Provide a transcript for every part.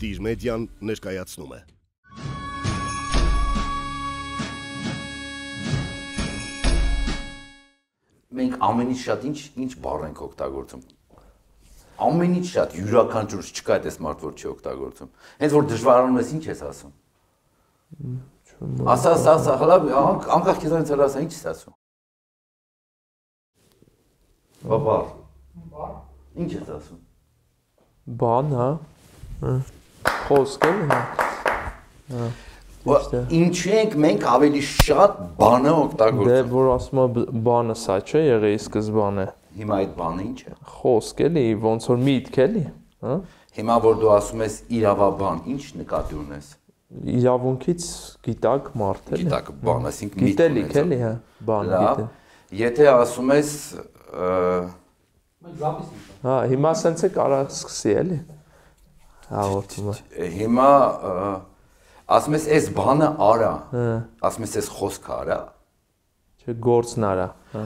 Տիժ մեդիան ներկայացնում է։ Մենք ամենից շատ ինչ բառ ենք օգտագործում։ Ամենից շատ յուրաքանչյուր չկա այդպես մարդ որ չի օգտագործում։ Հենց որ դժվարանում ես ինչ ես ասում։ Ասա, հլավ, անկախ քեզանից ասա, ինչ ես ասում։ Բաբար։ Ինչ ես ասում։ Բան, հա։ Խոսք էլ հա։ Ինչու ենք մենք ավելի շատ բանը օգտագործում։ Դե որ ասում եմ բանը սա չէ եղեի սկզբանը։ Հիմա այդ բանը ինչ է։ Խոսք էլի, ոնց որ միտք էլի, հա։ Հիմա որ դու ասում ես իրավաբան, ինչ նկատի ունես։ Իրավունքից գիտակ մարդ էլի։ Գիտակ բան, այսինքն գիտելիք էլի, հա, բան գիտել։ Եթե ասում ես Հա, հիմա սենց է կարա սկսի էլի։ Հաղորդումը։ Հիմա ասում ես այս բանը արա։ Ասում ես այս խոսքը արա։ Չէ, գործն արա, հա։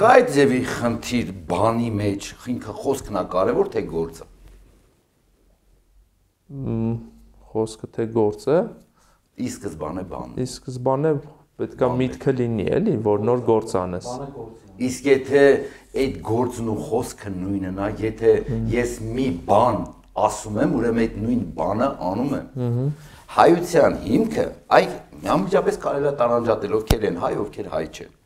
Կա այդ ձևի խնդիր բանի մեջ, ինքը խոսքն է կարևոր թե գործը։ Խոսքը թե գործը։ Ի սկզբանե բանը։ Ի սկզբանե պետք է միտքը լինի, էլի, որ նոր գործ անես։ Իսկ եթե այդ գործն ու խոսքը նույնն է, եթե ես մի բան ասում եմ, ուրեմն այդ նույն բանը անում եմ։ Հայության հիմքը, այդ անմիջապես կարելի է տարանջատել, ովքեր են հայ, ովքեր հայ չեն։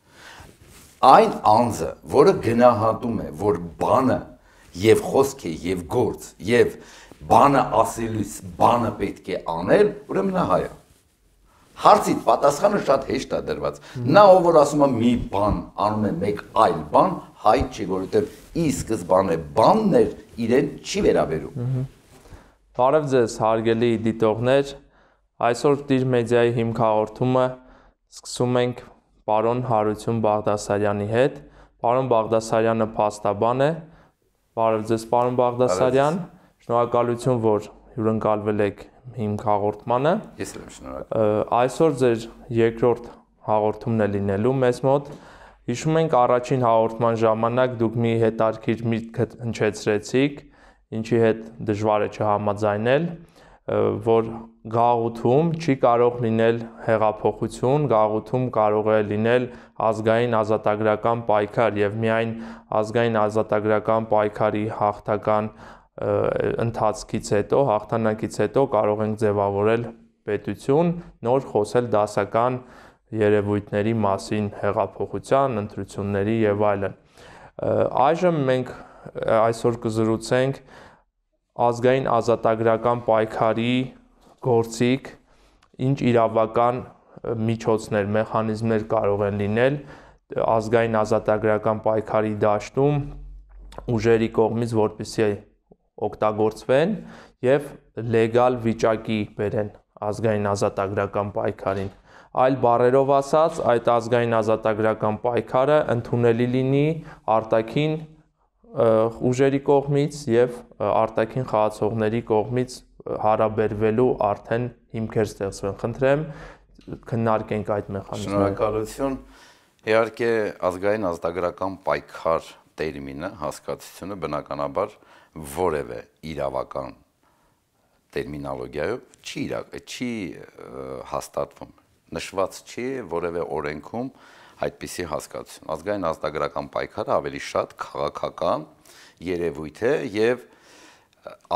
Այն անձը, որը գնահատում է, որ բանը եւ խոսք է եւ գործ եւ բանը ասելուց բանը պետք է անել, ուրեմն նա հայ է։ Հարցիդ պատասխանը շատ հեշտ է դրված։ Նա ով որ ասում է մի բան անում է մեկ այլ բան, հայ չի, որովհետեւ ի սկզբանե բանն էր, իրեն չի վերաբերում։ Բարև ձեզ, հարգելի դիտողներ, այսօր Տիժ մեդիայի հիմք հաղորդումը սկսում ենք պարոն Հարություն Բաղդասարյանի հետ։ Պարոն Բաղդասարյանը փաստաբան է։ Բարև ձեզ, պարոն Բաղդասարյան։ Շնորհակալություն, որ հյուրընկալվել եք հիմք հաղորդմանը։ Ես եմ շնորհակալ։ Այսօր ձեր երկրորդ հաղորդումն է լինելու մեզ մոտ։ Հիշում ենք առաջին հաղորդման ժամանակ դուք մի հետաքրքիր միտք հնչեցրեցիք, ինչի հետ դժվար է չհամաձայնել, որ գաղութում չի կարող լինել հեղափոխություն, գաղութում կարող է լինել ազգային ազատագրական պայքար եւ միայն ազգային ազատագրական պայքարի հաղթական ընթացքից հետո, հաղթանակից հետո կարող ենք ձևավորել պետություն, նոր խոսել դասական երևույթների մասին, հեղափոխության, ընտրությունների եւ այլն։ Այժմ մենք այսօր կզրուցենք ազգային ազատագրական պայքարի գործիք, ինչ իրավական միջոցներ, մեխանիզմներ կարող են լինել ազգային ազատագրական պայքարի դաշտում ուժերի կողմից, որպեսզի օգտագործվեն եւ լեգալ վիճակի բերեն ազգային ազատագրական պայքարին։ Այլ բառերով ասած, այդ ազգային ազատագրական պայքարը ընդունելի լինի արտաքին ուժերի կողմից եւ արտաքին խաղացողների կողմից հարաբերվելու արդեն հիմքեր ստեղծվեն։ Խնդրեմ քննարկենք այդ մեխանիզմները։ Շնորհակալություն։ Իհարկե ազգային ազատագրական պայքար տերմինը, հասկացությունը բնականաբար որևէ իրավական տերմինոլոգիայով չի հաստատվում։ Նշված չի որևէ օրենքում այդպիսի հասկացություն։ Ազգային ազատագրական պայքարը ավելի շատ քաղաքական երևույթ է եւ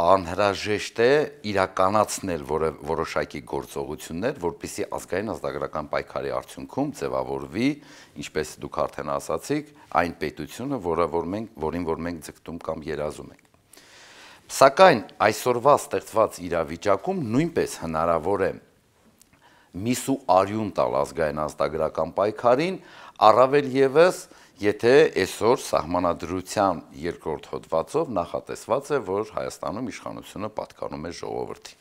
անհրաժեշտ է իրականացնել որոշակի գործողություններ, որպեսզի ազգային ազատագրական պայքարի արդյունքում ձևավորվի, ինչպես դուք արդեն ասացիք, այն պետությունը, որին որ մենք ձգտում կամ երազում ենք։ Սակայն այսօրվա ստեղծված իրավիճակում նույնպես հնարավոր է միսու արյուն տալ ազգային ազատագրական պայքարին, առավել ևս, եթե այսօր սահմանադրության երկրորդ հոդվածով նախատեսված է, որ Հայաստանում իշխանությունը պատկանում է ժողովրդին։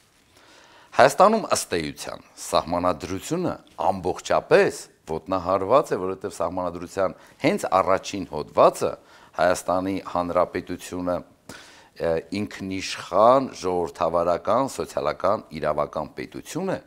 Հայաստանում ըստ էության սահմանադրությունը ամբողջապես ոտնահարված է, որովհետև սահմանադրության հենց առաջին հոդվածը Հայաստանի Հանրապետությունը ինքնիշխան, ժողովրդավարական, սոցիալական, իրավական պետություն է,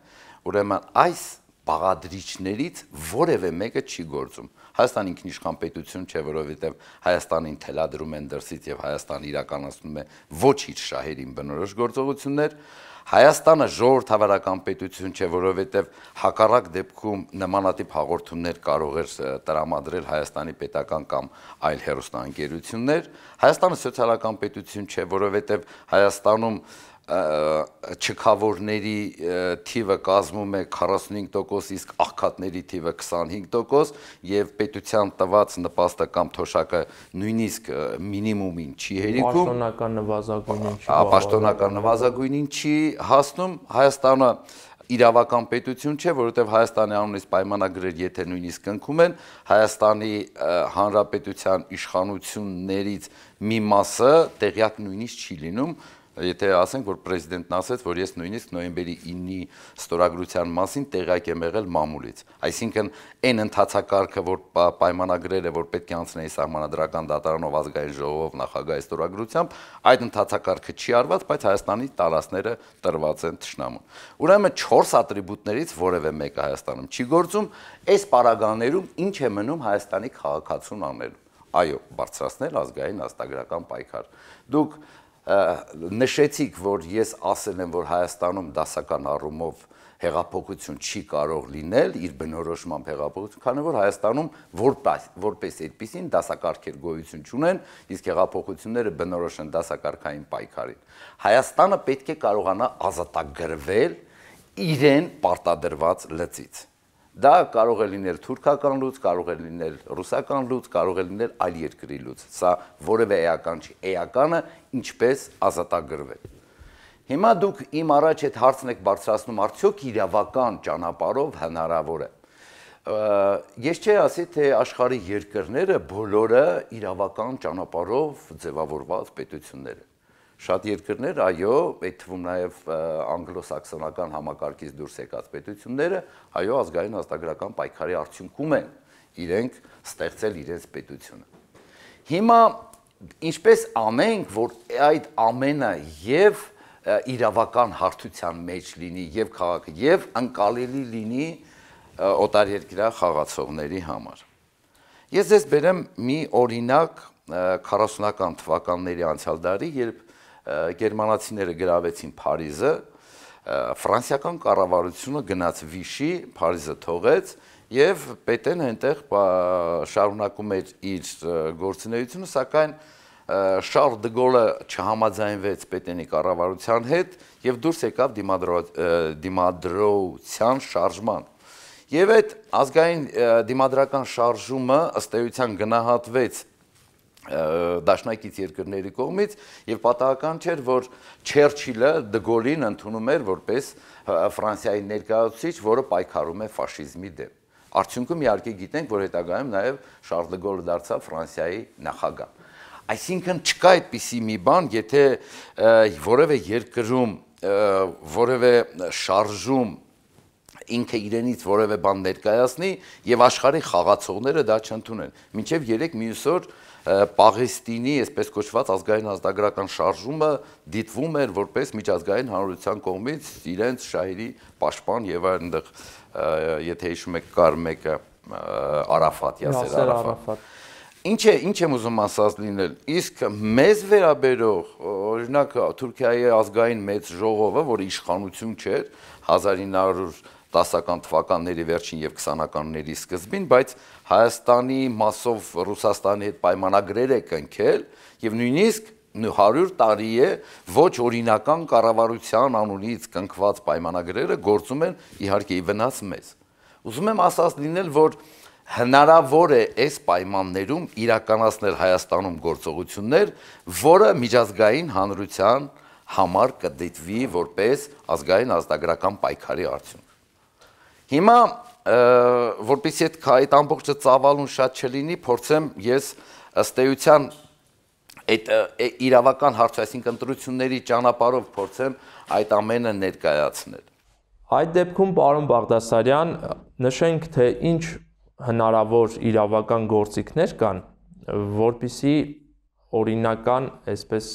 ուրեմն այս բաղադրիչներից որևէ մեկը չի գործում։ Հայաստան ինքնիշխան պետություն չէ, որովհետև Հայաստանին թելադրում են դրսից եւ Հայաստանը իրականացնում է ոչ իր շահերին բնորոշ գործողություններ։ Հայաստանը ժողովրդավարական պետություն չէ, որովհետև հակառակ դեպքում նմանատիպ հաղորդումներ կարող էր տրամադրել Հայաստանի պետական կամ այլ հեռուստաընկերություններ։ Հայաստանը սոցիալական պետություն չէ, որովհետև Հայաստանում չքավորների թիվը կազմում է 45%, իսկ աղքատների թիվը 25% եւ պետության տված նպաստը կամ թոշակը նույնիսկ մինիմումին չի հերիքում, պաշտոնական նվազագույնին չի հասնում։ Հայաստանը իրավական պետություն չէ, որովհետև Հայաստանի անունից պայմանագրեր եթե նույնիսկ կնքում են, Հայաստանի Հանրապետության իշխանություններից մի մասը տեղյակ նույնիսկ չի լինում։ Եթե ասենք, որ պրեզիդենտն ասեց, որ ես նույնիսկ նոյեմբերի 9-ի ստորագրության մասին տեղյակ եմ եղել մամուլից։ Այսինքն, այն ընթացակարգը, որ պայմանագրերը, որ պետք է անցնեի Սահմանադրական դատարանով, ազգային ժողովով, նախագահի ստորագրությամբ, այդ ընթացակարգը չի արված, բայց Հայաստանի տարածքները տրված են թշնամուն։ Ուրեմն 4 ատրիբուտներից որևէ մեկը Հայաստանում չի գործում, այս պարագաներում ինչ է մնում Հայաստանի քաղաքացուն անելու։ Այո, բարձրացնել ազգային ազատագրական պայքար։ Դուք նշեցիք, որ ես ասել եմ, որ Հայաստանում դասական առումով հեղափոխություն չի կարող լինել, իր բնորոշմամբ հեղափոխություն, քանի որ Հայաստանում որպես այդպիսին դասակարգեր գոյություն չունեն, իսկ հեղափոխությունները բնորոշ են դասակարգային պայքարին։ Հայաստանը պետք է կարողանա ազատագրվել իրեն պարտադրված լծից։ Դա կարող է լինել թուրքական լուծ, կարող է լինել ռուսական լուծ, կարող է լինել այլ երկրի լուծ։ Սա որևէ էական չի։ Էականը ինչպես ազատագրվել։ Հիմա դուք իմ առաջ այդ հարցն եք բարձրացնում, արդյոք իրավական ճանապարհով հնարավոր է։ Ես չի ասի, թե աշխարհի երկրները բոլորը իրավական ճանապարհով ձևավորված պետություններ են։ Շատ երկրներ, այո, այդ թվում նաև անգլոսաքսոնական համակարգից դուրս եկած պետությունները, այո, ազգային ազատագրական պայքարի արդյունքում են իրենք ստեղծել իրենց պետությունը։ Հիմա ինչպես անենք, որ այդ ամենը եւ իրավական հարթության մեջ լինի եւ քաղաքը եւ անկալելի լինի օտարերկրյա խաղացողների համար։ Ես ձեզ բերեմ մի օրինակ 40-ական թվականների անցյալ դարի, երբ գերմանացիները գրավեցին Փարիզը, ֆրանսիական կառավարությունը գնաց Վիշի, Փարիզը թողեց եւ Պետեն այնտեղ շարունակում էր իր գործունեությունը, սակայն Շարլ դը Գոլը չհամաձայնվեց Պետենի կառավարության հետ եւ դուրս եկավ դիմադրության շարժման։ Եվ այդ ազգային դիմադրական շարժումը ըստ էության գնահատվեց դաշնակից երկրների կողմից եւ պատահական չէր, որ Չերչիլը դը Գոլին ընդունում էր որպես Ֆրանսիայի ներկայացուցիչ, որը պայքարում է ֆաշիզմի դեմ։ Արդյունքում իհարկե գիտենք, որ հետագայում նաեւ Շարլ դը Գոլը դարձավ Ֆրանսիայի նախագահ։ Այսինքն չկա այդպիսի մի բան, եթե որևէ երկրում որևէ շարժում ինքը իրենից որևէ բան ներկայացնի եւ աշխարհի խաղացողները դա չընդունեն։ Մինչեւ 3 մյուս օր Պաղեստինի, այսպես կոչված ազգային ազատագրական շարժումը դիտվում էր որպես միջազգային հանրության կողմից իրենց շահերի պաշտպան եւ այնտեղ եթե հիշում եք կար մեկը Արաֆատ, Յասեր Արաֆատ։ Ինչ եմ ուզում ասած լինել, իսկ մեզ վերաբերող, օրինակ Թուրքիայի ազգային մեծ ժողովը, որը իշխանություն չէր 1910-ական թվականների վերջին եւ 20-ականների սկզբին, բայց Հայաստանի մասով Ռուսաստանի հետ պայմանագրեր է կնքել եւ նույնիսկ 100 տարի է ոչ օրինական կառավարության անունից կնքված պայմանագրերը գործում են իհարկե ի վնաս մեզ։ Ուզում եմ ասած լինել, որ հնարավոր է այս պայմաններում իրականացնել Հայաստանում գործողություններ, որը միջազգային հանրության համար կդիտվի որպես ազգային ազատագրական պայքարի արդյունք։ Հիմա որպեսզի այդ ամբողջը ծավալուն շատ չլինի, փորձեմ ես ըստ էության այդ իրավական հարցը, այսինքն ընտրությունների ճանապարհով փորձեմ այդ ամենը ներկայացնել։ Այդ դեպքում, պարոն Բաղդասարյան, նշենք, թե ինչ հնարավոր իրավական գործիքներ կան, որպեսզի օրինական, այսպես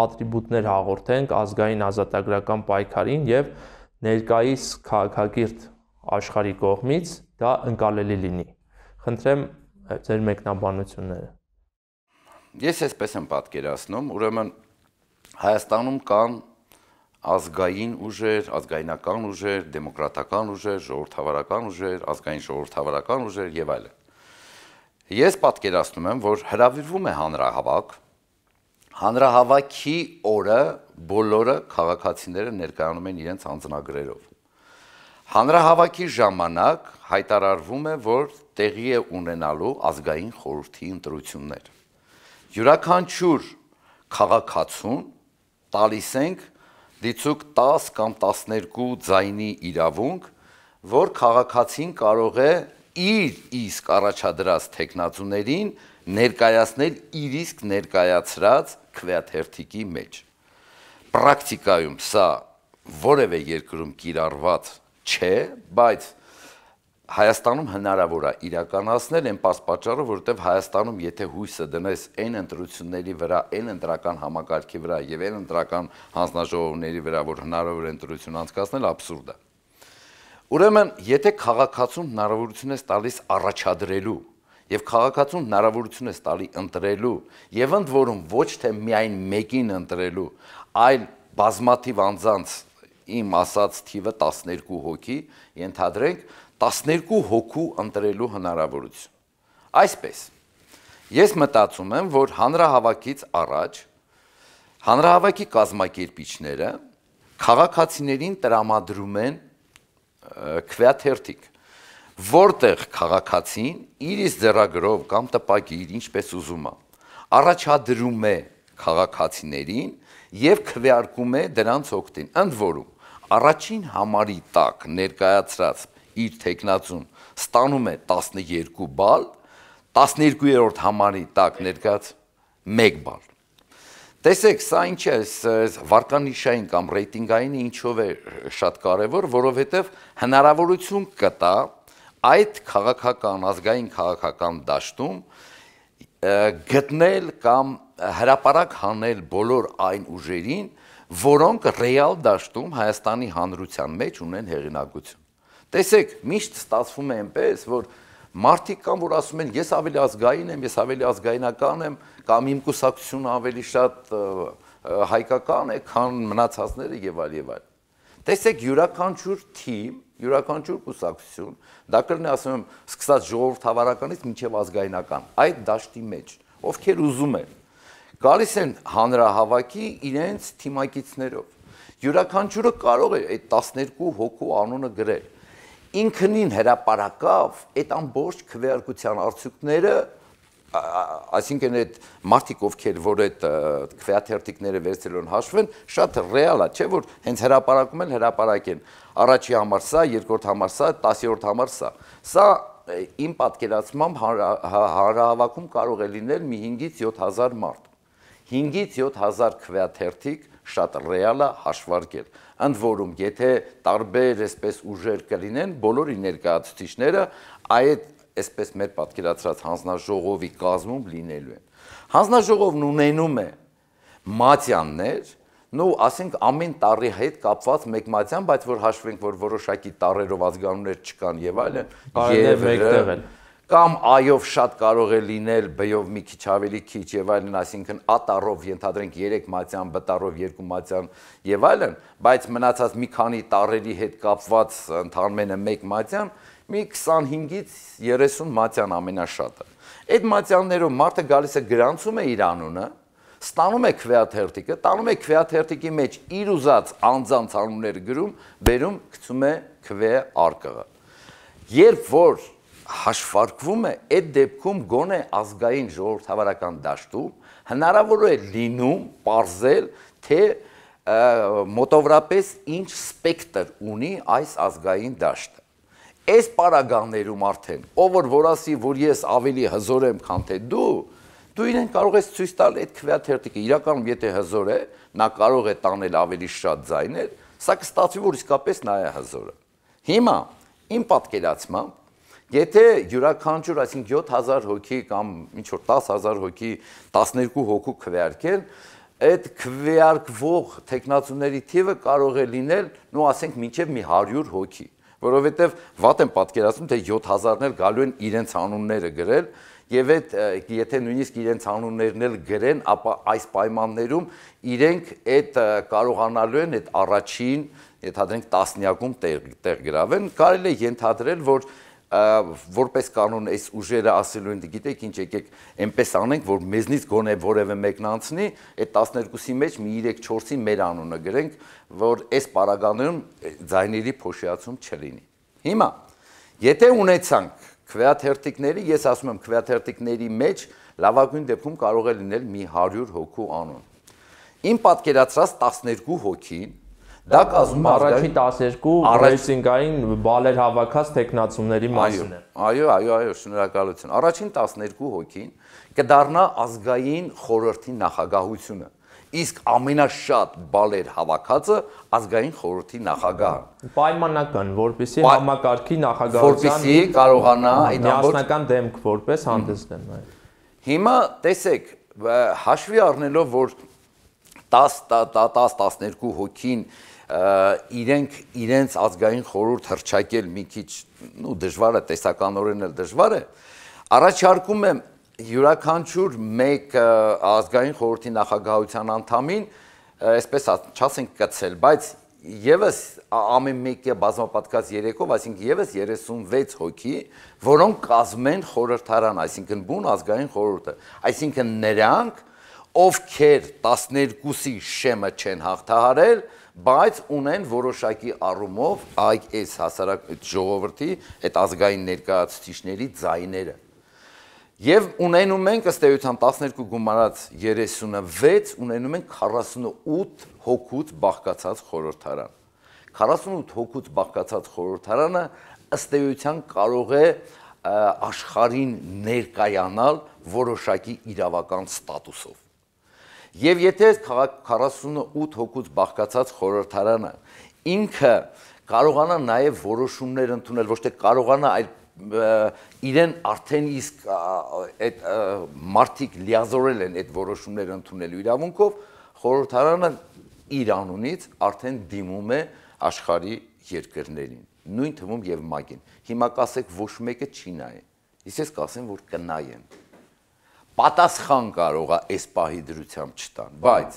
ատրիբուտներ հաղորդենք ազգային ազատագրական պայքարին եւ ներկայիս քաղաքակիրթ աշխարհի կողմից դա ընկալելի լինի։ Խնդրեմ ձեր մեկնաբանությունները։ Ես այսպես եմ պատկերացնում, ուրեմն Հայաստանում կան ազգային ուժեր, ազգայնական ուժեր, դեմոկրատական ուժեր, ժողովրդավարական ուժեր, ազգային ժողովրդավարական ուժեր եւ այլն։ Ես պատկերացնում եմ, որ հրավիրվում է հանրահավաք, հանրահավաքի օրը բոլորը քաղաքացիները ներկայանում են իրենց անձնագրերով։ Հանրահավաքի ժամանակ հայտարարվում է, որ տեղի է ունենալու ազգային խորհրդի ընտրություններ։ Յուրաքանչյուր քաղաքացուն տալիս ենք դիցուկ 10 կամ 12 ձայնի իրավունք, որ քաղաքացին կարող է իր իսկ առաջադրած թեկնածուներին ներկայացնել իր իսկ ներկայացրած քվեաթերթիկի մեջ։ Պրակտիկայում սա որևէ երկրում կիրառված չէ, բայց Հայաստանում հնարավոր է իրականացնել այն պարզ պատճառով, որովհետև Հայաստանում եթե հույսը դնես այն ընտրությունների վրա, այն ընտրական համակարգի վրա եւ այն ընտրական հանձնաժողովների վրա, որ հնարավոր է ընտրություն անցկացնել, աբսուրդ է։ Ուրեմն, եթե քաղաքացուն հնարավորություն ես տալիս առաջադրելու եւ քաղաքացուն հնարավորություն ես տալի ընտրելու եւ ընդ որում ոչ թե միայն մեկին ընտրելու, այլ բազմաթիվ անձանց իմ ասած թիվը 12 հոգի, ենթադրենք 12 հոգու ընտրելու հնարավորություն։ Այսպես, ես մտածում եմ, որ հանրահավաքից առաջ հանրահավաքի կազմակերպիչները քաղաքացիներին տրամադրում են քվեաթերթիկ, որտեղ քաղաքացին իր իսկ ձեռագրով կամ տպագիր, ինչպես ուզում է, առաջադրում է քաղաքացիներին եւ քվեարկում է դրանց օգտին։ Ընդ որում, առաջին համարի տակ ներկայացրած իր թեկնածուն ստանում է 12 բալ, 12-րդ համարի տակ ներկայաց 1 բալ։ Տեսեք, սա ինչ է, վարկանիշային կամ ռեյտինգային ինչով է շատ կարևոր, որովհետև հնարավորություն կտա այդ քաղաքական, ազգային քաղաքական դաշտում գտնել կամ հրապարակ հանել բոլոր այն ուժերին, որոնք ռեալ դաշտում Հայաստանի հանրության մեջ ունեն հեղինակություն։ Տեսեք, միշտ ստացվում է այնպես, որ մարդիկ կան, որ ասում են, ես ավելի ազգային եմ, ես ավելի ազգայնական եմ, կամ իմ կուսակցությունը ավելի շատ հայկական է, քան մնացածները եւ այլ եւ այլ։ Տեսեք, յուրաքանչյուր թիմ, յուրաքանչյուր կուսակցություն, դա կլինի, ասում եմ, սկսած ժողովրդավարականից մինչև ազգայնական, այդ դաշտի մեջ, ովքեր ուզում են, գալիս են հանրահավաքի իրենց թիմակիցներով։ Յուրաքանչյուրը կարող է այդ 12 հոգու անունը գրել։ Ինքնին հրապարակավ այդ ամբողջ քվեարկության արդյունքները, այսինքն այդ մարդիկ, ովքեր որ այդ քվեաթերթիկները վերցրել են հաշվեն, շատ ռեալ է, չէ՞ որ հենց հրապարակում են, հրապարակեն։ Առաջի համար սա, երկրորդ համար սա, 10-րդ համար սա։ Սա իմ պատկերացմամբ հանրահավաքում կարող է լինել մի 5-ից 7000 մարդ։ 5-ից 7000 քվեաթերթիկ շատ ռեալ է հաշվարկել։ Ընդ որում, եթե տարբեր այսպես ուժեր կլինեն, բոլորի ներկայացուցիչները այդ այսպես մեր պատկերացրած հանձնաժողովի կազմում լինելու են։ Հանձնաժողովն ունենում է մատյաններ, նո ասենք ամեն տարի հետ կապված մեկ մատյան, բայց որ հաշվենք, որ որոշակի տարերով ազգանուններ չկան եւ այլն, եւ կամ այով շատ կարող է լինել, B-ով մի քիչ ավելի քիչ եւ այլն, այսինքն A-տառով ենթադրենք 3 մատյան, B-տառով 2 մատյան եւ այլն, բայց մնացած մի քանի տարերի հետ կապված ընդհանրապես մեկ մատյան, մի 25-ից 30 մատյան ամենաշատը։ Այդ մատյաններով մարդը գալիս է գրանցում է իր անունը, ստանում է քվեաթերթիկը, տանում է քվեաթերթիկի մեջ իր ուզած անձանց անունները գրում, բերում, գցում է քվեարկղը։ Երբ որ հաշվարկվում է, այդ դեպքում գոնե ազգային ժողովրդավարական դաշտում հնարավոր է լինում պարզել, թե մոտավորապես ինչ սպեկտր ունի այս ազգային դաշտը։ Այս պարագաներում արդեն, ով որ ասի, որ ես ավելի հզոր եմ, քան թե դու իրեն կարող ես ցույց տալ այդ քվեաթերթիկը, իրականում եթե հզոր է, նա կարող է տանել ավելի շատ ձայներ, սա կստացվի, որ իսկապես նա է հզորը։ Հիմա իմ պատկերացմամբ եթե յուրաքանչյուր, այսինքն 7000 հոգի կամ ինչ որ 10000 հոգի 12 հոգու քվեարկեն, այդ քվեարկվող տեխնացուների թիվը կարող է լինել, նո ասենք մինչև մի 100 հոգի, որովհետև վատ եմ պատկերացնում, թե 7000-ներ գալու են իրենց անունները գրել, եւ այդ եթե նույնիսկ իրենց անուններն էլ գրեն, ապա այս պայմաններում իրենք այդ կարողանալու են այդ առաջին, ենթադրենք տասնյակում տեղ գրավեն, կարելի է ենթադրել, որ որպես կանոն այս ուժերը ասելու են, գիտեք ինչ, եկեք այնպես անենք, որ մեզնից գոնե որևէ մեկն անցնի, այդ 12-ի մեջ մի 3-4-ի մեր անունը գրենք, որ այս պարագաներում ձայների փոշիացում չլինի։ Հիմա, եթե ունեցանք քվեաթերթիկների, ես ասում եմ քվեաթերթիկների մեջ լավագույն դեպքում կարող է լինել մի 100 հոգու անուն։ Իմ պատկերացրած 12 հոգին դա կազմում առաջի 12 ռեյտինգային բալեր հավաքած տեխնացումների մասին է։ Այո, շնորհակալություն։ Առաջին 12 հոգին կդառնա ազգային խորհրդի նախագահությունը։ Իսկ ամենաշատ բալեր հավաքածը ազգային խորհրդի նախագահը։ Պայմանական, որպեսզի համակարգի նախագահության որպեսզի կարողանա այդ միասնական դեմք որպես հանդես գան։ Հիմա տեսեք, հաշվի առնելով, որ 10-12 հոգին իրենց ազգային խորհուրդ հռչակել մի քիչ դժվար է, տեսականորեն էլ դժվար է, առաջարկում եմ յուրաքանչյուր մեկ ազգային խորհրդի նախագահության անդամին, այսպես չասենք կցել, բայց եւս ամեն մեկը բազմապատկած 3-ով, այսինքն եւս 36 հոգի, որոնք կազմեն խորհրդարան, այսինքն բուն ազգային խորհուրդը, այսինքն նրանք, ովքեր 12-ի շեմը չեն հաղթահարել, բայց ունեն որոշակի առումով այս հասարակ ժողովրդի, այդ ազգային ներկայացուցիչների ձայները։ Եվ ունենում ենք ըստ էության 12 գումարած 36, ունենում ենք 48 հոգուց բաղկացած խորհրդարան։ 48 հոգուց բաղկացած խորհրդարանը ըստ էության կարող է աշխարհին ներկայանալ որոշակի իրավական ստատուսով։ Եվ եթե 48 հոգուց բաղկացած խորհրդարանը ինքը կարողանա նաև որոշումներ ընդունել, ոչ թե կարողանա, այլ իրեն արդեն իսկ այդ մարդիկ լիազորել են այդ որոշումները ընդունելու իրավունքով, խորհրդարանը իր անունից արդեն դիմում է աշխարհի երկրներին, նույն թվում եւ ՄԱԿ-ին։ Հիմա կասեք ոչ մեկը չի նայ։ Ես կասեմ, որ կնայեն։ Պատասխան կարող է այս պահի դրությամբ չտան, բայց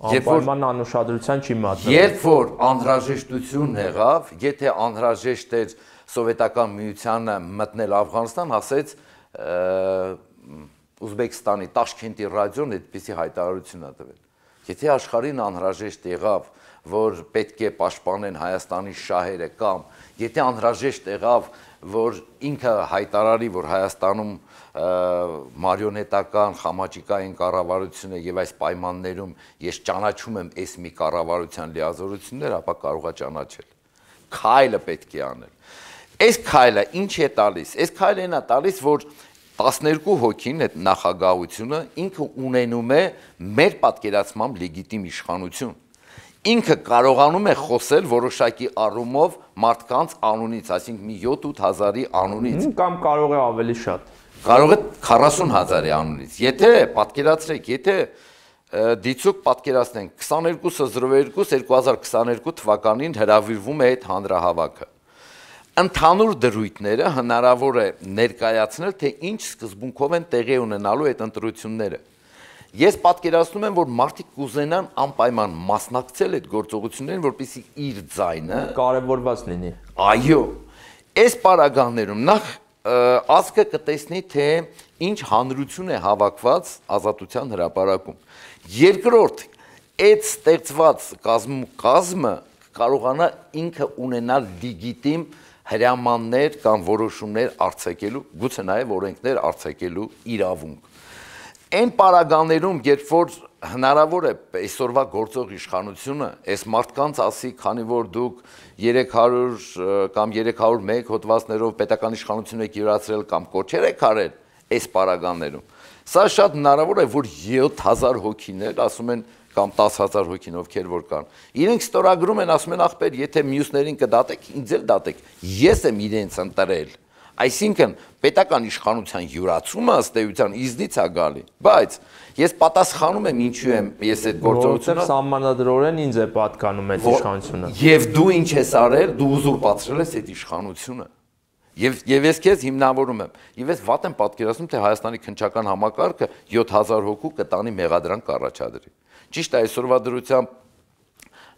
անպայման անուշադրության չի մատնվել։ Երբ որ անհրաժեշտություն եղավ, եթե անհրաժեշտ էր սովետական միությանը մտնել Աֆղանստան, ասեց Ուզբեկստանի Տաշքենտի ռադիոն այդպիսի հայտարարություն է տվել։ Եթե աշխարհին անհրաժեշտ եղավ, որ պետք է պաշտպանեն Հայաստանի շահերը կամ եթե անհրաժեշտ եղավ, որ ինքը հայտարարի, որ Հայաստանում մարիոնետական խամաճիկային կառավարություն է եւ այս պայմաններում ես ճանաչում եմ այս մի կառավարության լիազորություններ, ապա կարող է ճանաչել։ Քայլը պետք է անել։ Այս քայլը ինչ է տալիս։ Այս քայլն է տալիս, որ 12 հոգին այդ նախագահությունը ինքը ունենում է մեր պատկերացմամբ լեգիտիմ իշխանություն։ Ինքը կարողանում է խոսել որոշակի առումով մարդկանց անունից, այսինքն մի 7-8 հազարի անունից։ Կամ կարող է ավելի շատ։ Կարող է 40 հազարի անունից։ Եթե պատկերացրեք, եթե դիցուկ պատկերացնենք 22/02/2022 թվականին հրավիրվում է այդ հանրահավաքը։ Ընդհանուր դրույթները հնարավոր է ներկայացնել, թե ինչ սկզբունքով են տեղի ունենալու այդ ընտրությունները։ Ես պատկերացնում եմ, որ մարդիկ կուզենան անպայման մասնակցել այդ գործողություններին, որպեսզի իր ձայնը կարևորված լինի։ Այո, այս պարագաներում նախ ազգը կտեսնի, թե ինչ հանրություն է հավաքված Ազատության հրապարակում։ Երկրորդ, այդ ստեղծված կազմը կարողանա ինքը ունենալ լեգիտիմ հրամաններ կամ որոշումներ արձակելու, գուցե նաև օրենքներ արձակելու իրավունք։ Այն պարագաներում, երբ որ հնարավոր է այսօրվա գործող իշխանությունը այս մարդկանց ասի, քանի որ դուք 300 կամ 301 հոդվածներով պետական իշխանություն եք յուրացրել կամ կոչեր եք արել այս պարագաներում, սա շատ հնարավոր է, որ 7000 հոգիներ, ասում են, կամ 10000 հոգին ովքեր որ կան, իրենք ստորագրում են, ասում են ախպեր, եթե մյուսներին կդատեք, ինձ էլ դատեք, ես եմ իրենց ընտրել, Այսինքն պետական իշխանության յուրացումը ըստ էության իզնից է գալի, բայց ես պատասխանում եմ ինչու եմ ես այդ գործողությունը սահմանադրորեն ինձ է պատկանում այդ իշխանությունը։ Եվ դու ինչ ես արել, դու ուզուրպացրել ես այդ իշխանությունը։ Եվ ես քեզ հիմնավորում եմ։ Եվ ես վատ եմ պատկերացնում, թե Հայաստանի քննչական համակարգը 7000 հոգու կտանի մեղադրանք կառաջադրի։ Ճիշտ է, այսօրվա դրությամբ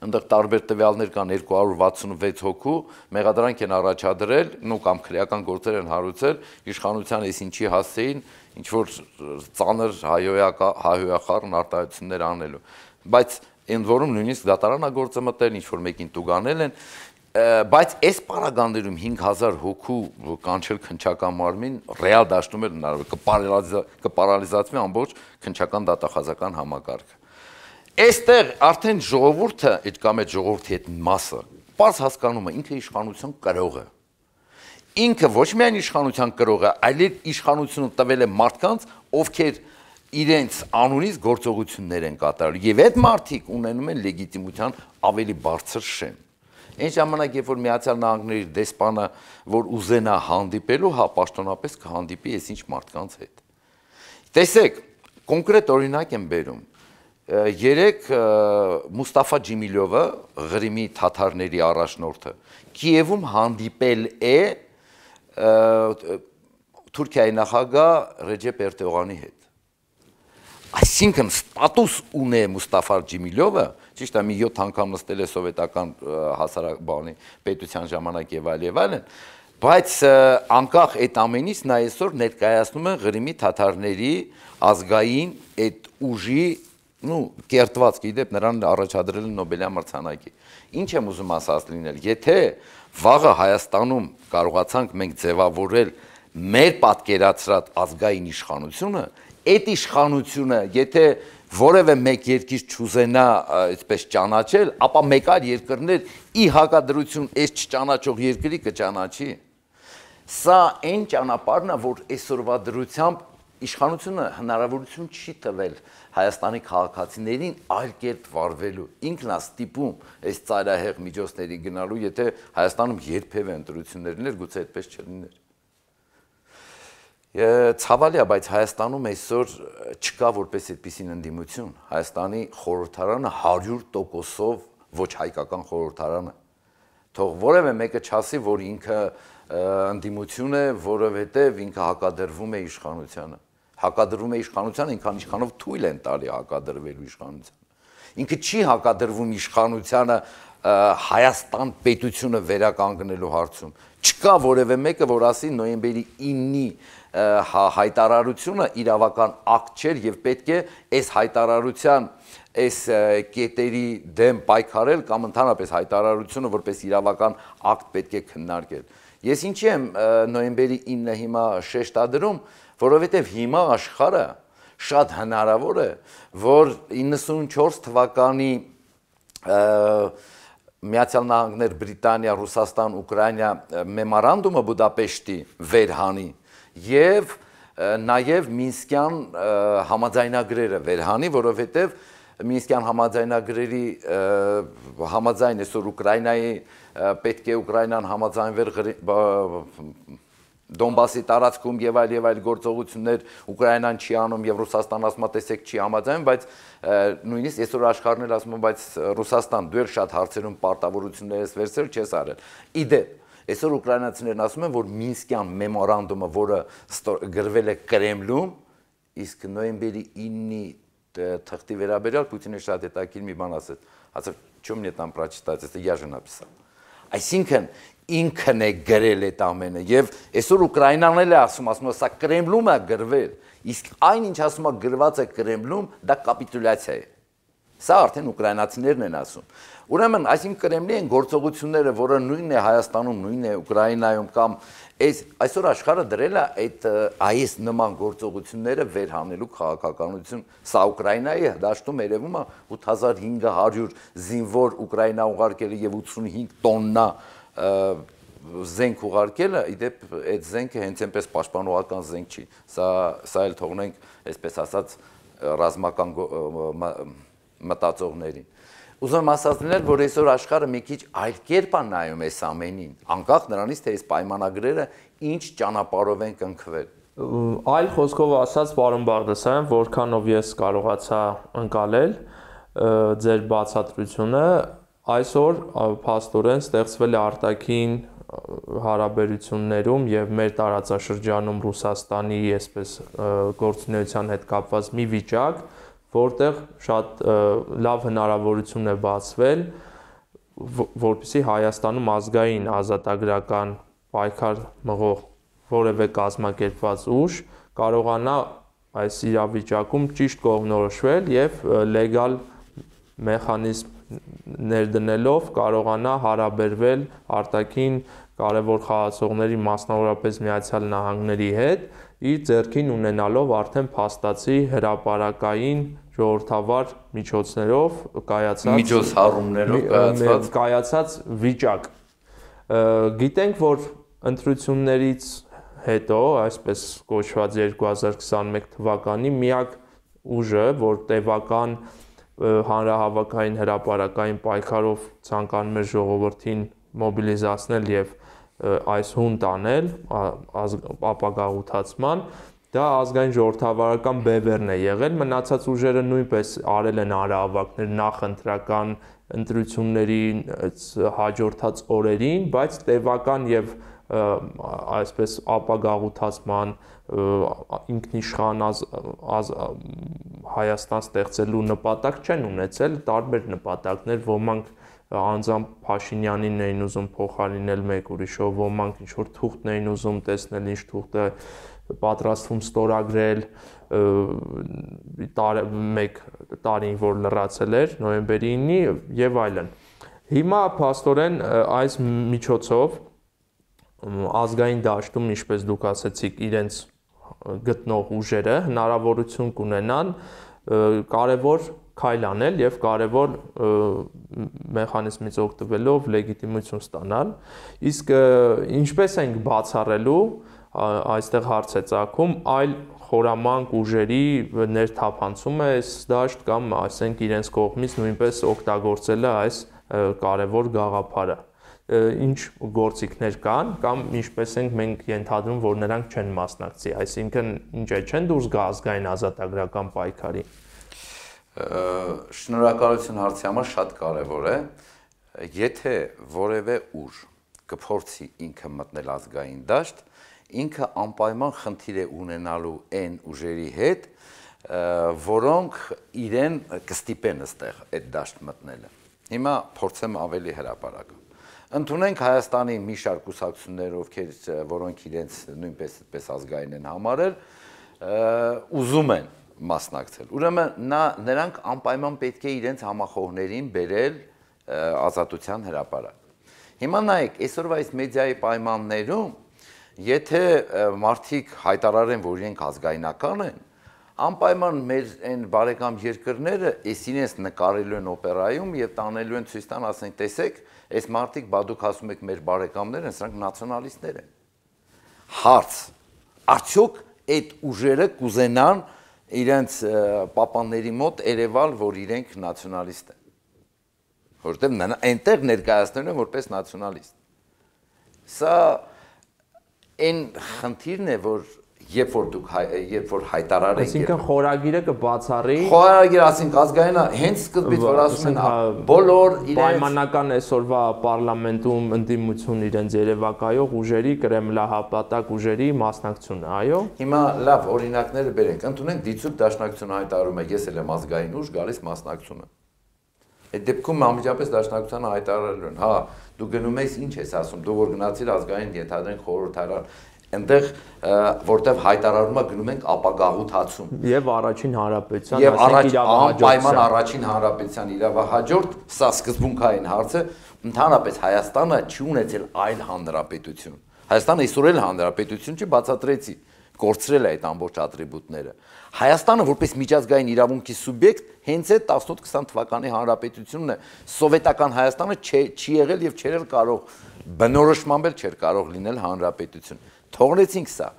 այնտեղ տարբեր տվյալներ կան 266 հոգու մեղադրանք են առաջադրել, նո կամ քրեական գործեր են հարուցել իշխանության այս ինչի հասցեին, ինչ որ ծանր հայհոյախառն արտահայտություններ անելու։ Բայց ընդ որում նույնիսկ դատարանագործը մտել, ինչ որ մեկին տուգանել են, բայց այս պարագաներում 5000 հոգու կանչել քննչական մարմին ռեալ դաշտում էր հնարավոր կպարալիզացվի ամբողջ քննչական դատախազական համակարգը։ Այստեղ արդեն ժողովուրդը, այդ կամ այդ ժողովրդի այդ մասը, պարզ հասկանում է ինքը իշխանություն կրող է։ Ինքը ոչ միայն իշխանության կրող է, այլև իշխանությունը տվել է մարդկանց, ովքեր իրենց անունից գործողություններ են կատարել, եւ այդ մարդիկ ունենում են լեգիտիմության ավելի բարձր շեմ։ Այն ժամանակ, երբ որ Միացյալ Նահանգների դեսպանը, որ ուզենա հանդիպելու, հա պաշտոնապես կհանդիպի այս ինչ մարդկանց հետ։ Տեսեք, կոնկրետ օրինակ եմ բերում։ Երեք Մուստաֆա Ջիմիլյովը, Ղրիմի թաթարների առաջնորդը, Կիևում հանդիպել է Թուրքիայի նախագահ Ռեջեփ Էրդողանի հետ։ Այսինքն ստատուս ունի Մուստաֆա Ջիմիլյովը, ճիշտ է, մի 7 անգամ նստել է սովետական հասարականի պետության ժամանակ եւ այլն, բայց անկախ այդ ամենից նա այսօր ներկայացնում է Ղրիմի թաթարների ազգային այդ ուժի կերտվածք, իդեպ նրան առաջադրել են Նոբելյան մրցանակի։ Ինչ եմ ուզում ասած լինել, եթե վաղը Հայաստանում կարողացանք մենք ձևավորել մեր պատկերացրած ազգային իշխանությունը, այդ իշխանությունը, եթե որևէ մեկ երկիր չուզենա այսպես ճանաչել, ապա մեկ այլ երկրներ ի հակադրություն այս չճանաչող երկրի կճանաչի։ Սա այն ճանապարհն է, որ այսօրվա դրությամբ իշխանությունը հնարավորություն չի տվել Հայաստանի քաղաքացիներին այլ կերպ վարվելու։ Ինքն է ստիպում այս ծայրահեղ միջոցների գնալու, եթե Հայաստանում երբևէ ընտրություններ լիներ, գուցե այդպես չլիներ։ Ցավալի է, բայց Հայաստանում այսօր չկա որպես այդպիսին ընդդիմություն։ Հայաստանի խորհրդարանը 100%-ով ոչ հայկական խորհրդարան է։ Թող որևէ մեկը չասի, որ ինքը ընդդիմություն է, որովհետև ինքը հակադրվում է իշխանությանը։ Հակադրվում է իշխանությանը, ինքան իշխանով թույլ են տալի հակադրվելու իշխանությանը։ Ինքը չի հակադրվում իշխանությանը Հայաստան պետությունը վերականգնելու հարցում։ Չկա որևէ մեկը, որ ասի նոյեմբերի 9-ի հայտարարությունը իրավական ակտ չէր եւ պետք է այս հայտարարության այս կետերի դեմ պայքարել կամ ընդհանրապես հայտարարությունը որպես իրավական ակտ պետք է քննարկել։ Ես ինչի եմ նոյեմբերի 9-ը հիմա շեշտադրում, որովհետեւ հիմա աշխարհը շատ հնարավոր է, որ 94 թվականի Միացյալ Նահանգներ, Բրիտանիա, Ռուսաստան, Ուկրաինա մեմորանդումը Բուդապեշտի վերհանի եւ նաեւ Մինսկյան համաձայնագրերը վերհանի, որովհետեւ Մինսկյան համաձայնագրերի համաձայն այսօր Ուկրաինայի պետք է Ուկրաինան համաձայնվեր Դոնբասի տարածքում եւ այլ գործողություններ Ուկրաինան չի անում եւ Ռուսաստան ասում է տեսեք չի համաձայնում, բայց նույնիսկ այսօր աշխարհն էլ ասում է, բայց Ռուսաստան դու շատ հարցերում պարտավորություններ ես վերցրել, չես արել։ Իդեպ այսօր ուկրաինացիներն ասում են, որ Մինսկյան մեմորանդումը, որը գրվել է Կրեմլում, իսկ նոյեմբերի 9-ի թղթի վերաբերյալ Պուտինը շատ հետաքրքիր մի բան ասեց, ասել, «Чё мне там прочитать, это я же написал»։ Այսինքն ինքն է գրել այդ ամենը եւ այսօր Ուկրաինան էլ է ասում, սա Կրեմլում է գրվել, իսկ այն ինչ ասում է գրված է Կրեմլում, դա կապիտուլյացիա է։ Սա արդեն ուկրաինացիներն են ասում։ Ուրեմն, այսինքն Կրեմլի են գործողությունները, որը նույնն է Հայաստանում, նույնն է Ուկրաինայում կամ այսօր աշխարհը դրել է այդ այս նման գործողությունները վերհանելու քաղաքականություն։ Սա Ուկրաինայի դաշտում երևում է 8500 զինվոր Ուկրաինա ուղարկել եւ 85 տոննա զենք ուղարկելը, իդեպ այդ զենքը հենց այնպես պաշտպանողական զենք չի։ Սա էլ թողնենք, այսպես ասած, ռազմական մտածողներին։ Ուզում ասացնել, որ այսօր աշխարհը մի քիչ այլ կերպ է նայում այս ամենին, անկախ նրանից, թե այս պայմանագրերը ինչ ճանապարհով են կնքվել։ Այլ խոսքով ասած, պարոն Բաղդասարյան, որքանով ես կարողացա ընկալել ձեր բացատրությունը, այսօր փաստորեն ստեղծվել է արտաքին հարաբերություններում եւ մեր տարածաշրջանում Ռուսաստանի այսպես գործունեության հետ կապված մի վիճակ, որտեղ շատ լավ հնարավորություն է բացվել, որպեսզի Հայաստանում ազգային ազատագրական պայքար մղող որևէ կազմակերպված ուժ կարողանա այս իրավիճակում ճիշտ կողմնորոշվել եւ լեգալ մեխանիզմ ներդնելով կարողանա հարաբերվել արտաքին կարևոր խաղացողների, մասնավորապես Միացյալ Նահանգների հետ, իր ձեռքին ունենալով արդեն փաստացի հրապարակային ժողովրդավար միջոցներով կայացած վիճակ։ Գիտենք, որ ընտրություններից հետո, այսպես կոչված 2021 թվականի միակ ուժը, որ տևական հանրահավաքային հրապարակային պայքարով ցանկանում էր ժողովրդին մոբիլիզացնել եւ այս հունտ անել ապագաղութացման, դա ազգային ժողովրդավարական բևեռն է եղել, մնացած ուժերը նույնպես արել են հանրահավաքներ նախընտրական ընտրությունների հաջորդած օրերին, բայց տևական եւ այսպես ապագաղութացման ինքնիշխան Հայաստան ստեղծելու նպատակ չեն ունեցել, տարբեր նպատակներ, ոմանք անձամբ Փաշինյանին էին ուզում փոխարինել մեկ ուրիշով, ոմանք ինչ-որ թուղթ էին ուզում տեսնել, ինչ թուղթ է պատրաստվում ստորագրել մեկ տարին, որ լրացել էր, նոյեմբերի 9-ի եւ այլն։ Հիմա փաստորեն այս միջոցով ազգային դաշտում, ինչպես դուք ասացիք, իրենց գտնող ուժերը հնարավորություն կունենան կարևոր քայլ անել եւ կարևոր մեխանիզմից օգտվելով լեգիտիմություն ստանալ, իսկ ինչպես ենք բացառելու, այստեղ հարց է ծագում, այլ խորամանկ ուժերի ներթափանցումը այս դաշտ կամ ասենք իրենց կողմից նույնպես օգտագործելը այս կարևոր գաղափարը, ինչ գործիքներ կան կամ ինչպես ենք մենք ենթադրում, որ նրանք չեն մասնակցի, այսինքն ինչ է չեն դուրս գա ազգային ազատագրական պայքարի։ Շնորհակալություն հարցի համար, շատ կարևոր է, եթե որևէ ուժ կփորձի ինքը մտնել ազգային դաշտ, ինքը անպայման խնդիր է ունենալու այն ուժերի հետ, որոնք իրեն կստիպեն այստեղ այդ դաշտ մտնելը։ Հիմա փորձեմ ավելի հրապարակը։ Ընդունենք Հայաստանի մի շարք կուսակցություններ, որոնք իրենց նույնպես այդպես ազգային են համարել, ուզում են մասնակցել։ Ուրեմն նրանք անպայման պետք է իրենց համախոհներին բերել ազատության հրապարակ։ Հիմա նայեք, այսօրվա այս մեդիայի պայմաններում, եթե մարդիկ հայտարարեն, որ իրենք ազգայնական են, անպայման մեր այն բարեկամ երկրները այս իրենց նկարելու են օպերայում եւ տանելու են ցույց տան, ասենք, տեսեք, այս մարդիկ բա դուք ասում եք մեր բարեկամներ են, սրանք նացիոնալիստներ են։ Հարց. Արդյոք այդ ուժերը կուզենան իրենց պապանների մոտ երևալ, որ իրենք նացիոնալիստ են, որովհետև այնտեղ ներկայացնելու են որպես նացիոնալիստ։ Սա այն խնդիրն է, որ երբ որ հայտարարեք, այսինքն խորագիրը կբացառի, խորագիրը, ասենք ազգային, հենց սկզբից որ ասում են բոլոր պայմանական այսօրվա պարլամենտում ընդդիմություն իրենց երևակայող ուժերի, կրեմլահապատակ ուժերի մասնակցությունը, այո։ Հիմա լավ օրինակները բերենք, ընդունենք դիցուկ դաշնակցությունը հայտարարում է, ես էլ եմ ազգային ուժ, գալիս մասնակցությունը։ Այդ դեպքում անմիջապես դաշնակցությանը հայտարարելու են, հա, դու գնում ես, ինչ ես ասում, դու որ գնացիր ազգային ենթադրենք խորհրդարան, այնտեղ որտեղ հայտարարումը գնում ենք ապագաղութացում եւ առաջին հանրապետության, եւ անպայման առաջին հանրապետության իրավահաջորդ, սա սկզբունքային հարց է, ընդհանրապես Հայաստանը չի ունեցել այլ հանրապետություն։ Հայաստանը այսօր էլ հանրապետություն չի, բացատրեցի, կորցրել է այդ ամբողջ ատրիբուտները։ Հայաստանը որպես միջազգային իրավունքի սուբյեկտ հենց այդ 18-20 թվականի հանրապետությունն է, սովետական Հայաստանը չի եղել եւ չէր կարող բնորոշմամբ չէր կարող լինել հանրապետություն։ Թողնեցինք սա։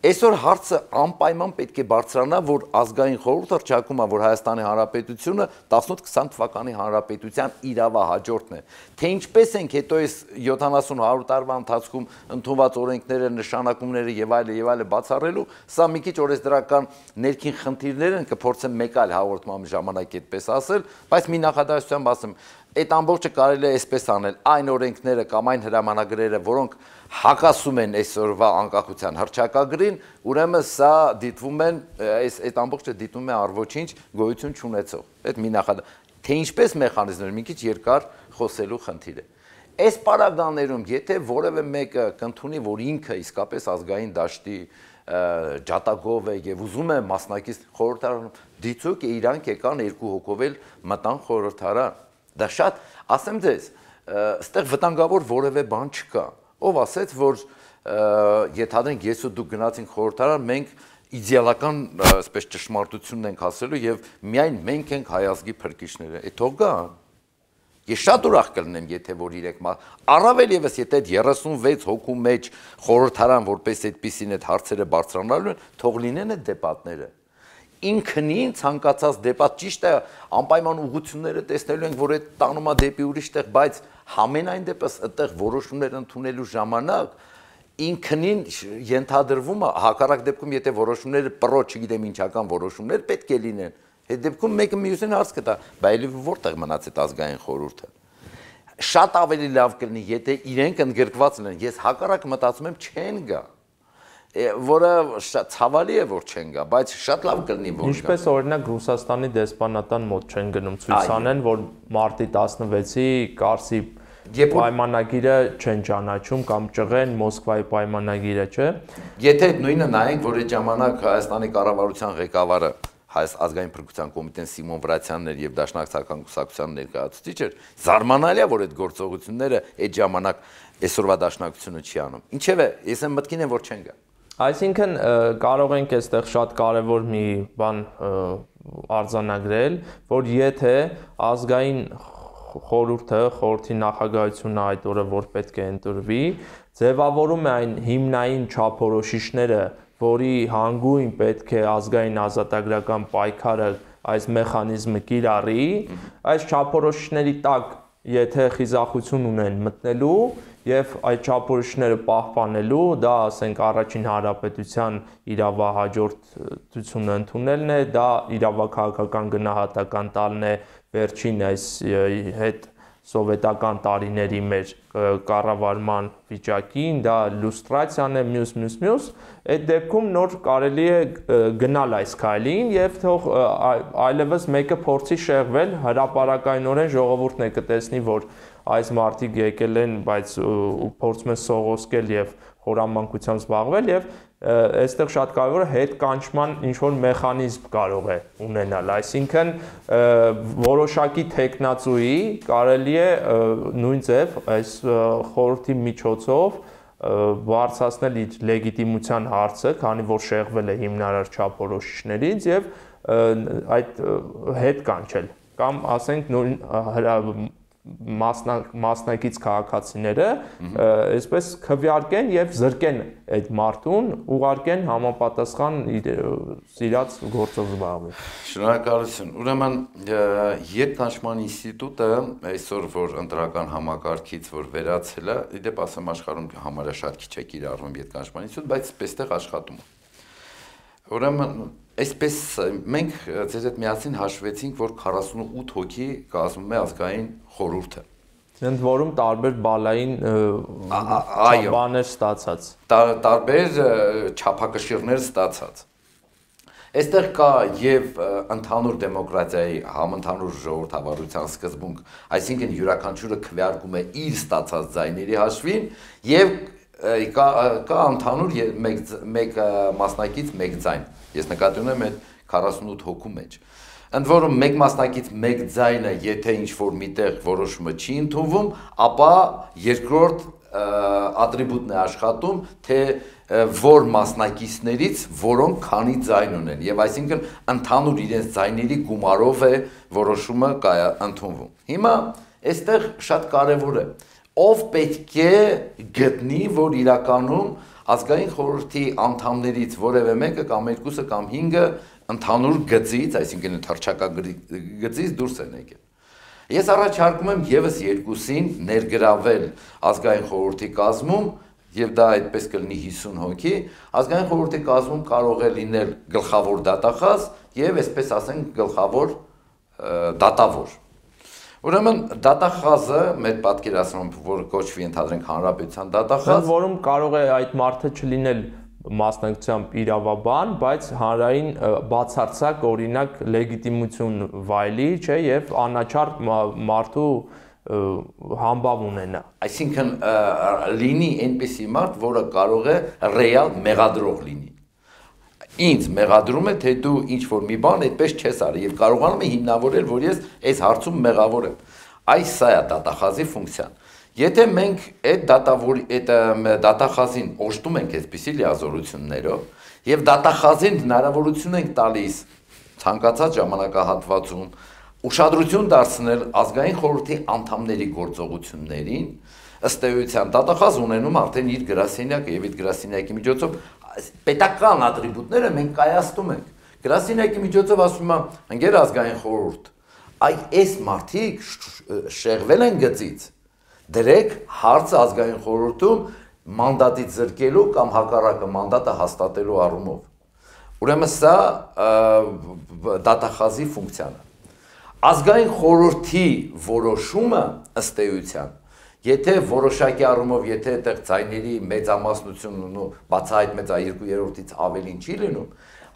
Այսօր հարցը անպայման պետք է բարձրանա, որ ազգային խորհուրդը հռչակում է, որ Հայաստանի Հանրապետությունը 18-20 թվականի հանրապետության իրավահաջորդն է։ Թե ինչպես ենք հետո այս 70-100 տարվա ընթացքում ընդունված օրենքները, նշանակումները եւ այլը բացառելու, սա մի քիչ օրեսդրական ներքին խնդիրներ են, կփորձեմ մեկ այլ հաղորդման ժամանակ այդպես ասել, բայց մի նախադասությամբ ասեմ, այդ ամբողջը կարելի է այսպես անել, այն օրենքները կամ այն հրամանագրերը, որոնք հակասում են այսօրվա անկախության հռչակագրին, ուրեմն սա դիտվում են, այդ ամբողջը դիտվում է առ-ոչինչ գոյություն չունեցող։ Այդ մի նախադասություն, թե ինչպես մեխանիզմներ, մի քիչ երկար խոսելու խնդիր է։ Այս պարագաներում, եթե որևէ մեկը կընդունի, որ ինքը իսկապես ազգային դաշտի ջատագով է եւ ուզում է մասնակից խորհրդարանում, դիցուկ է իրանք եկան երկու հոգով էլ մտան խորհրդարան։ Դա շատ, ասեմ ձեզ, այստեղ վտանգավոր որևէ բան չկա։ Ով ասեց, որ ենթադրենք ես ու դուք գնացինք խորհրդարան, մենք իդեալական, այսպես ճշմարտությունն ենք ասելու եւ միայն մենք ենք հայ ազգի փրկիչները։ Այդ թող գա։ Ես շատ ուրախ կլինեմ, եթե որ իրեք առավել եւս եթե այդ 36 հոգու մեջ խորհրդարան որպես այդպեսին այդ հարցերը բարձրանալու են, թող լինեն այդ դեպատները։ Ինքնին ցանկացած դեպատ ճիշտ է, անպայման ուղղությունները տեսնելու ենք, որ այդ տանում է դեպի ուրիշ տեղ, բայց համենայն դեպս այդտեղ որոշումներ ընդունելու ժամանակ ինքնին ենթադրվում է, հակառակ դեպքում եթե որոշումները չգիտեմ ինչական որոշումներ պետք է լինեն, այդ դեպքում մեկը մյուսին հարց կտա, բայց որտեղ մնաց այդ ազգային խորհուրդը։ Շատ ավելի լավ կլինի, եթե իրենք ընդգրկված լինեն, ես հակառակ մտածում եմ չեն գա, որը ցավալի է որ չեն գա, բայց շատ լավ կլինի որ գա։ Ինչպես օրինակ Ռուսաստանի դեսպանատան մոտ չեն գնում ցույց անեն, որ մարտի 16-ի Կարսի պայմանագիրը չեն ճանաչում կամ ճղեն Մոսկվայի պայմանագիրը, չէ։ Եթե նույնը նայենք, որ այդ ժամանակ Հայաստանի կառավարության ղեկավարը Հայ ազգային փրկության կոմիտեն Սիմոն Վրացյանն էր եւ Դաշնակցական կուսակցության ներկայացուցիչ էր, զարմանալի է, որ այդ գործողությունները այդ ժամանակ այսօրվա Դաշնակցությունը չի անում։ Ինչևէ, ես եմ մտքին եմ, որ չեն գա։ Այսինքն կարող ենք այստեղ շատ կարևոր մի բան արձանագրել, որ եթե ազգային խորհրդի նախագահությունը այդ օրը որ պետք է ընտրվի, ձևավորում է այն հիմնային չափորոշիչները, որի հանգույն պետք է ազգային ազատագրական պայքարը այս մեխանիզմը կիրառի, այս չափորոշիչների տակ եթե խիզախություն ունեն մտնելու եւ այդ չափորոշիչները պահպանելու, դա ասենք առաջին հանրապետության իրավահաջորդությունը ընդունելն է, դա իրավաքաղաքական գնահատական տալն է վերջին այս հետ սովետական տարիների մեր կառավարման վիճակին, դա լուստրացիան է, մյուս, այդ դեպքում նոր կարելի է գնալ այս քայլին եւ թող այլևս մեկը փորձի շեղվել, հրապարակայնորեն ժողովուրդն է կտեսնի, որ այս մարդիկ եկել են, բայց փորձում են սողոսկել եւ խորամանկությամբ զբաղվել եւ այստեղ շատ կարևոր է հետ կանչման ինչ որ մեխանիզմ կարող է ունենալ, այսինքն որոշակի տեխնացուի կարելի է նույն ձև այս խորհրդի միջոցով բարձրացնել իր լեգիտիմության հարցը, քանի որ շեղվել է հիմնարար չափորոշիչներից եւ այդ հետ կանչել կամ ասենք նույն մասնակից քաղաքացիները այսպես քվեարկեն եւ զրկեն այդ մարդուն, ուղարկեն համապատասխան սիրած գործով զբաղվի։ Շնորհակալություն։ Ուրեմն երկկանչման ինստիտուտը այսօր որ ընտրական համակարգից որ վերացել է, իդեպ ասեմ աշխարհում համարյա շատ քիչ է կիրառվում երկկանչման ինստիտուտ, բայց այստեղ աշխատում է։ Ուրեմն այսպես մենք ձեզ հետ միասին հաշվեցինք, որ 48 հոգի կազմում է ազգային խորհուրդը։ Ընդ որում տարբեր բալային բաներ ստացած։ Տարբեր չափակշիռներ ստացած։ Այստեղ կա եւ ընդհանուր դեմոկրատիայի համընդհանուր ժողովրդավարության սկզբունք, այսինքն յուրաքանչյուրը քվեարկում է իր ստացած ձայների հաշվին եւ կա ընդհանուր մեկ մասնակից մեկ ձայն։ Ես նկատի ունեմ այդ 48 հոգու մեջ։ Ընդ որում մեկ մասնակից մեկ ձայնը, եթե ինչ-որ միտեղ որոշումը չի ընդունվում, ապա երկրորդ ատրիբուտն է աշխատում, թե որ մասնակիցներից որոնք քանի ձայն ունեն, եւ այսինքն ընդհանուր իրենց ձայների գումարով է որոշումը ընդունվում։ Հիմա այստեղ շատ կարեւոր է, ով պետք է գտնի, որ իրականում ազգային խորհրդի անդամներից որևէ մեկը կամ երկուսը կամ 5-ը ընդհանուր գծից, այսինքն թռչակագծից դուրս են եկել։ Ես առաջարկում եմ եւս երկուսին ներգրավել ազգային խորհրդի կազմում, եւ դա այդպես կլինի 50 հոգի, ազգային խորհրդի կազմում կարող է լինել գլխավոր դատախազ եւ այսպես ասենք գլխավոր դատավոր։ Ուրեմն դատախազը մեր պատկերացնում, որ կոչվի ընդհանրենք հանրապետության դատախազ, որում կարող է այդ մարդը չլինել մասնակցությամբ իրավաբան, բայց հանրային բացարձակ օրինակ լեգիտիմություն վայելի, չէ, եւ անաչառ մարդու համբավ ունենա։ Այսինքն լինի այնպիսի մարդ, որը կարող է ռեալ մեղադրող լինի։ Ինձ մեղադրում է, թե դու ինչ որ մի բան այդպես չես արի եւ կարողանում եմ հիմնավորել, որ ես այս հարցում մեղավոր եմ։ Այս սա է դատախազի ֆունկցիան։ Եթե մենք այդ դատախազին օժտում ենք այսպիսի լիազորություններով եւ դատախազին հնարավորություն ենք տալիս ցանկացած ժամանակահատվածում ուշադրություն դարձնել ազգային խորհրդի անդամների գործողություններին, ըստ էության դատախազ ունենում արդեն իր գրասենյակը եւ այդ գրասենյակի միջոցով պետական ատրիբուտները մենք կայացնում ենք։ Գրասենյակի միջոցով ասում եմ, ընկեր ազգային խորհուրդ, այս մարդիկ շեղվել են գծից, դրեք հարցը ազգային խորհրդում մանդատից զրկելու կամ հակառակը մանդատը հաստատելու առումով։ Ուրեմն սա դատախազի ֆունկցիան է։ Ազգային խորհրդի որոշումը ըստ էության, եթե որոշակի առումով, եթե այդտեղ ձայների մեծամասնությունն ու բացահայտ մեծ 2/3-ից ավելին չի լինում,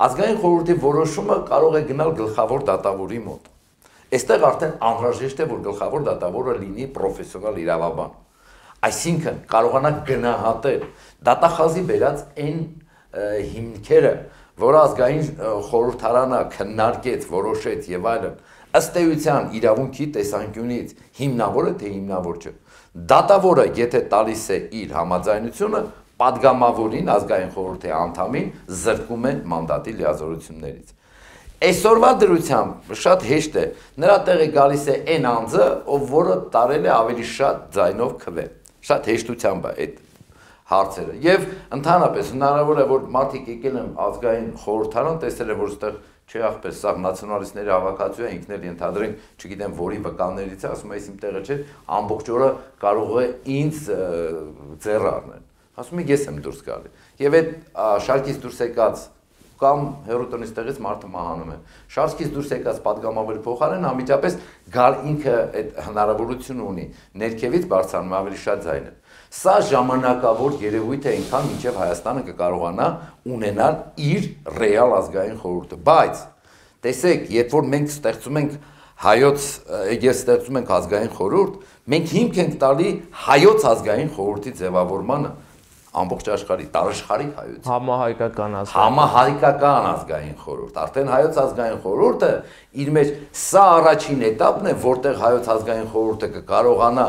ազգային խորհրդի որոշումը կարող է գնալ գլխավոր դատավորի մոտ։ Այստեղ արդեն անհրաժեշտ է, որ գլխավոր դատավորը լինի պրոֆեսիոնալ իրավաբան։ Այսինքն կարողանա գնահատել դատախազի բերած այն հիմքերը, որ ազգային խորհրդարանը քննարկեց, որոշեց եւ այլն, ըստ էության իրավունքի տեսանկյունից հիմնավոր է թե հիմնավոր չէ։ Դատավորը եթե տալիս է իր համաձայնությունը, պատգամավորին ազգային խորհրդի անդամին զրկում է մանդատի լիազորություններից։ Այսօրվա դրությամբ շատ հեշտ է, նրա տեղը գալիս է այն անձը, ով որը տարել է ավելի շատ ձայնով քվե։ Շատ հեշտությամբ է այդ հարցերը։ Եվ ընդհանրապես հնարավոր է, որ մարդիկ եկել են ազգային խորհրդարան, տեսել են, որ այստեղ չէ ախպեր, սա նացիոնալիստների հավաքածու է, ինքն էլ ենթադրենք, չգիտեմ որի վկաններից է, ասում է, այս իմ տեղը չէ, ամբողջ օրը կարող է ինձ ձեռ առնել։ Ասում է, ես եմ դուրս գալի։ Եվ այդ շարքից դուրս եկած կամ հերոտնից տեղից մարդը մահանում է։ Շարքից դուրս եկած պատգամավորի փոխարեն անմիջապես գալ ինքը այդ հնարավորություն ունի, ներքևից բարձրանում ավելի շատ ձայներ։ Սա ժամանակավոր երևույթ է այնքան, մինչև Հայաստանը կկարողանա ունենալ իր ռեալ ազգային խորհուրդը։ Բայց տեսեք, երբ որ մենք ստեղծում ենք ազգային խորհուրդ, մենք հիմք ենք տալի հայոց ազգային խորհրդի ձևավորմանը ամբողջ աշխարհի, տարաշխարհի հայոց։ Համահայկական ազգային խորհուրդ։ Արդեն հայոց ազգային խորհուրդը իր մեջ սա առաջին էտապն է, որտեղ հայոց ազգային խորհուրդը կկարողանա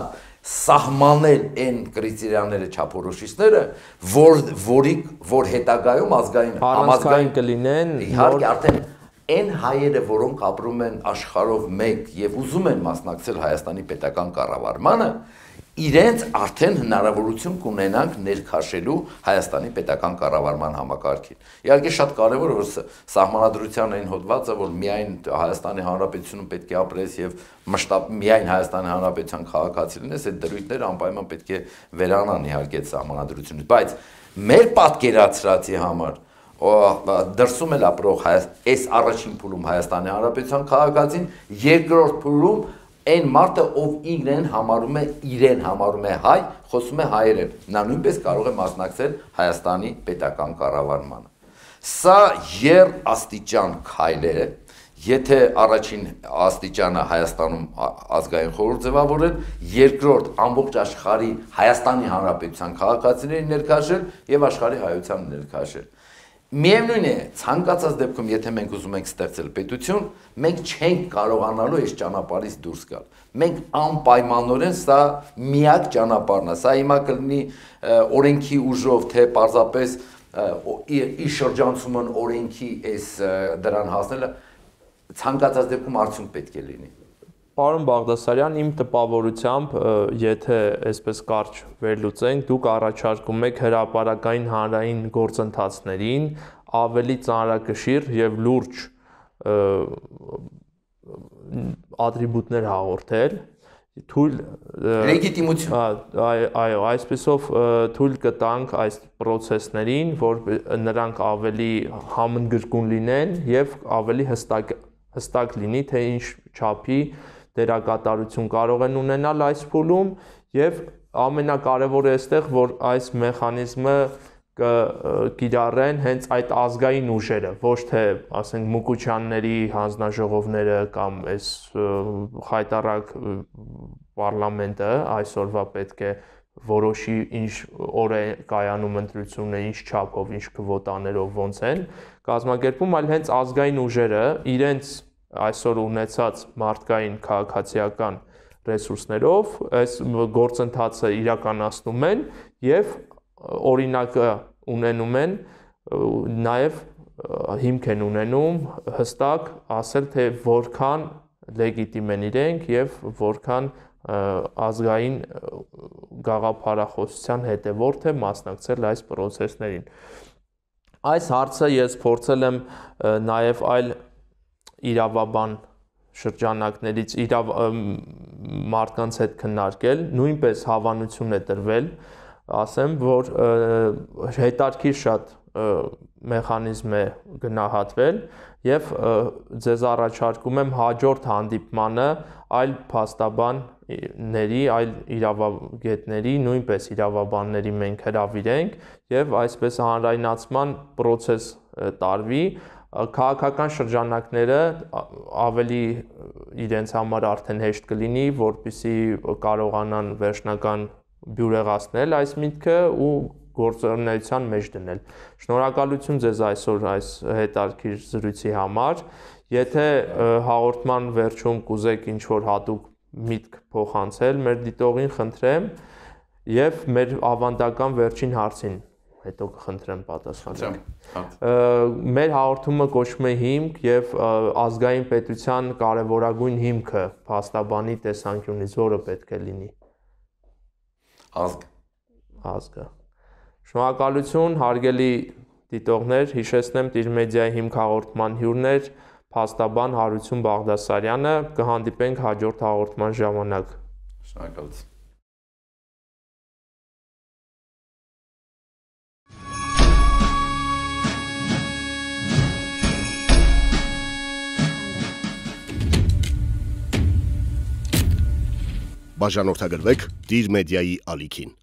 սահմանել այն կրիտերիաները, չափորոշիչները, որ հետագայում համազգային կլինեն, իհարկե արդեն այն հայերը, որոնք ապրում են աշխարհով մեկ եւ ուզում են մասնակցել Հայաստանի պետական կառավարմանը, իրենց արդեն հնարավորություն կունենանք ներքաշելու Հայաստանի պետական կառավարման համակարգին։ Իհարկե շատ կարևոր է, որ սահմանադրության այն հոդվածը, որ միայն Հայաստանի Հանրապետությունում պետք է ապրես եւ միայն Հայաստանի Հանրապետության քաղաքացի լինես, այդ դրույթները անպայման պետք է վերանան իհարկե այդ սահմանադրությունից, բայց մեր պատկերացրածի համար դրսում էլ ապրող այս առաջին փուլում Հայաստանի Հանրապետության քաղաքացին, երկրորդ փուլում այն մարդը, ով իրեն համարում է հայ, խոսում է հայերեն, նա նույնպես կարող է մասնակցել Հայաստանի պետական կառավարմանը։ Սա երաստիճան քայլ է, եթե առաջին աստիճանը Հայաստանում ազգային խորհուրդ ձևավորել, երկրորդ ամբողջ աշխարհի Հայաստանի Հանրապետության քաղաքացիներին ներքաշել եւ աշխարհի հայության ներքաշել։ Միևնույն է, ցանկացած դեպքում, եթե մենք ուզում ենք ստեղծել պետություն, մենք չենք կարողանալու այս ճանապարհից դուրս գալ։ Մենք անպայմանորեն սա միակ ճանապարհն է։ Սա հիմա կլինի օրենքի ուժով, թե պարզապես ի շրջանցումն օրենքի դրան հասնելը ցանկացած դեպքում արդյունք պետք է լինի։ Պարոն Բաղդասարյան, իմ տպավորությամբ, եթե այսպես կարճ վերլուծենք, դուք առաջարկում եք հրապարակային հանրային գործընթացներին ավելի ծանրակշիռ եւ լուրջ ատրիբուտներ հաղորդել, լեգիտիմություն։ Այո, այսպեսով թույլ կտանք այս process-ներին, որ նրանք ավելի համընկրկուն լինեն եւ ավելի հստակ լինի, թե ինչ չափի դերակատարություն կարող են ունենալ այս փուլում եւ ամենակարևորը այստեղ, որ այս մեխանիզմը կիրառեն հենց այդ ազգային ուժերը, ոչ թե, ասենք, Մուկուչյանների հանձնաժողովները կամ այս խայտառակ պարլամենտը այսօրվա պետք է որոշի ինչ օր է կայանում ընտրությունը, ինչ չափով, ինչ քվոտաներով ոնց են կազմակերպում, այլ հենց ազգային ուժերը իրենց այսօր ունեցած մարդկային քաղաքացիական ռեսուրսներով այս գործընթացը իրականացնում են եւ օրինակը ունենում են, նաև հիմք են ունենում հստակ ասել, թե որքան լեգիտիմ են իրենք եւ որքան ազգային գաղափարախոսության հետևորդ է մասնակցել այս process-ներին։ Այս հարցը ես փորձել եմ նաև այլ իրավաբան շրջանակներից մարդկանց հետ քննարկել, նույնպես հավանություն է տրվել, ասեմ, որ հետարքի շատ մեխանիզմ է գնահատվել եւ ձեզ առաջարկում եմ հաջորդ հանդիպմանը այլ փաստաբանների, այլ իրավագետների, նույնպես իրավաբանների մենք հրավիրենք եւ այսպես հանրայնացման process տարվի, քաղաքական շրջանակները ավելի իրենց համար արդեն հեշտ կլինի, որպեսզի կարողանան վերջնական բյուրեղացնել այս միտքը ու գործունեության մեջ դնել։ Շնորհակալություն ձեզ այսօր այս հետաքրքիր զրույցի համար։ Եթե հաղորդման վերջում կուզեք ինչ-որ հատուկ միտք փոխանցել մեր դիտողին, խնդրեմ, եւ մեր ավանդական վերջին հարցին հետո կխնդրեմ պատասխանեք։ Մեր հաղորդումը կոչվում է հիմք եւ ազգային պետության կարևորագույն հիմքը փաստաբանի տեսանկյունից որը պետք է լինի։ Ազգը։ Շնորհակալություն, հարգելի դիտողներ, հիշեցնեմ Տիր մեդիայի հիմք հաղորդման հյուրն էր փաստաբան Հարություն Բաղդասարյանը, կհանդիպենք հաջորդ հաղորդման ժամանակ։ Շնորհակալություն։ Բաժանորդագրվեք Տիր մեդիայի ալիքին։